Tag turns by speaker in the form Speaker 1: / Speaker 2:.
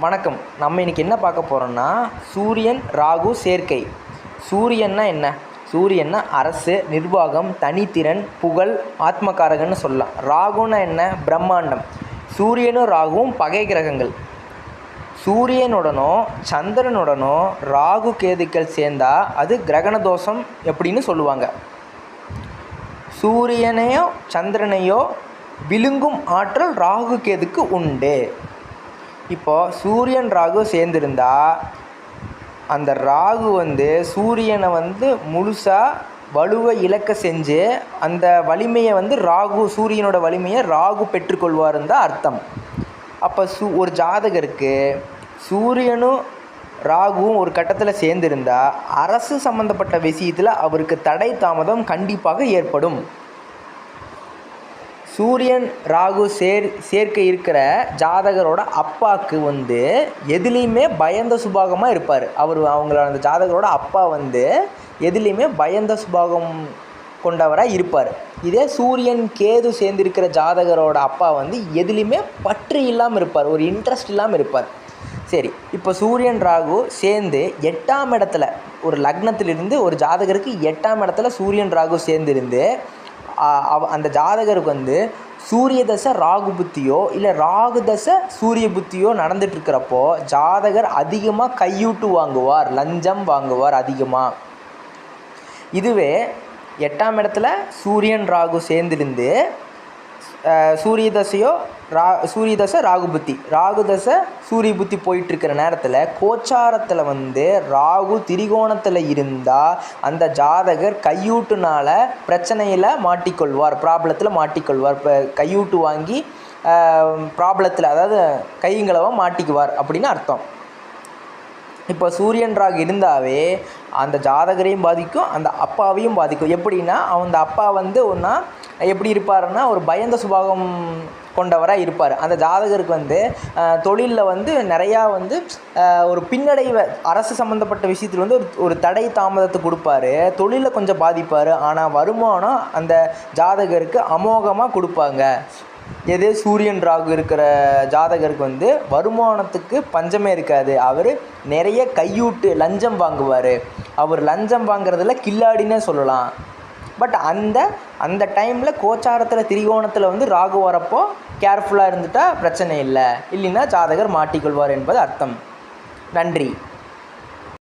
Speaker 1: வணக்கம். நம்ம இன்றைக்கி என்ன பார்க்க போகிறோம்னா, சூரியன் ராகு சேர்க்கை. சூரியன்னா என்ன? சூரியன்னா அரசு, நிர்வாகம், தனித்திறன், புகழ், ஆத்மகாரகன்னு சொல்லலாம். ராகுன்னா என்ன? பிரம்மாண்டம். சூரியனும் ராகுவும் பகை கிரகங்கள். சூரியனுடனோ சந்திரனுடனோ ராகு கேதுக்கள் சேர்ந்தால் அது கிரகண தோஷம் எப்படின்னு சொல்லுவாங்க. சூரியனையோ சந்திரனையோ விழுங்கும் ஆற்றல் ராகு கேதுக்கு உண்டு. இப்போது சூரியன் ராகு சேர்ந்துருந்தால் அந்த ராகு சூரியனை முழுசாக வலுவை இழக்க செஞ்சு அந்த வலிமையை ராகு, சூரியனோட வலிமையை ராகு பெற்றுக்கொள்வாருன்னு தான் அர்த்தம். அப்போ ஒரு ஜாதகருக்கு சூரியனும் ராகுவும் ஒரு கட்டத்தில் சேர்ந்துருந்தால் அரசு சம்மந்தப்பட்ட விஷயத்தில் அவருக்கு தடை தாமதம் கண்டிப்பாக ஏற்படும். சூரியன் ராகு சேர்க்கை இருக்கிற ஜாதகரோட அப்பாவுக்கு எதுலேயுமே பயந்த சுபாகமாக இருப்பார். அவங்களோட அந்த ஜாதகரோட அப்பா எதுலேயுமே பயந்த சுபாகம் கொண்டவராக இருப்பார். இதே சூரியன் கேது சேர்ந்திருக்கிற ஜாதகரோட அப்பா எதுலேயுமே பற்று இல்லாமல் இருப்பார், ஒரு இன்ட்ரெஸ்ட் இல்லாமல் இருப்பார். சரி, இப்போ சூரியன் ராகு சேர்ந்து 8ஆம் இடத்துல, ஒரு லக்னத்திலிருந்து ஒரு ஜாதகருக்கு 8ஆம் இடத்துல சூரியன் ராகு சேர்ந்திருந்து அந்த ஜாதகருக்கு சூரிய தசை ராகு புத்தியோ இல்லை ராகு தசை சூரிய புத்தியோ நடந்துட்டுருக்கிறப்போ ஜாதகர் அதிகமாக கையூட்டு வாங்குவார், லஞ்சம் வாங்குவார் அதிகமாக. இதுவே 8ஆம் இடத்துல சூரியன் ராகு சேர்ந்திருந்து சூரிய தசை ராகு புத்தி, ராகு தசை சூரிய புத்தி போயிட்டுருக்கிற நேரத்தில் கோச்சாரத்தில் ராகு திரிகோணத்தில் இருந்தால் அந்த ஜாதகர் கையூட்டுனால் பிரச்சனையில் மாட்டிக்கொள்வார், ப்ராப்ளத்தில் மாட்டிக்கொள்வார். இப்போ கையூட்டு வாங்கி ப்ராப்ளத்தில், அதாவது கைங்களவாக மாட்டிக்குவார் அப்படின்னு அர்த்தம். இப்போ சூரியன் ராகு இருந்தாவே அந்த ஜாதகரையும் பாதிக்கும், அந்த அப்பாவையும் பாதிக்கும். எப்படின்னா அந்த அப்பா ஒன்றா எப்படி இருப்பாருன்னா ஒரு பயந்த சுபாவம் கொண்டவராக இருப்பார். அந்த ஜாதகருக்கு தொழிலில் நிறையா ஒரு பின்னடைவை, அரசு சம்மந்தப்பட்ட விஷயத்தில் ஒரு தடை தாமதத்தை கொடுப்பாரு, தொழிலில் கொஞ்சம் பாதிப்பார். ஆனால் வருமானம் அந்த ஜாதகருக்கு அமோகமாக கொடுப்பாங்க. எது சூரியன் ராகு இருக்கிற ஜாதகருக்கு வருமானத்துக்கு பஞ்சமே இருக்காது. அவர் நிறைய கையூட்டு லஞ்சம் வாங்குவார். அவர் லஞ்சம் வாங்குறதுல கில்லாடினே சொல்லலாம். பட் அந்த டைமில் கோச்சாரத்தில் திரிகோணத்தில் ராகு வரப்போ கேர்ஃபுல்லாக இருந்துட்டால் பிரச்சனை இல்லை, இல்லைன்னா ஜாதகர் மாட்டிக்கொள்வார் என்பது அர்த்தம். நன்றி.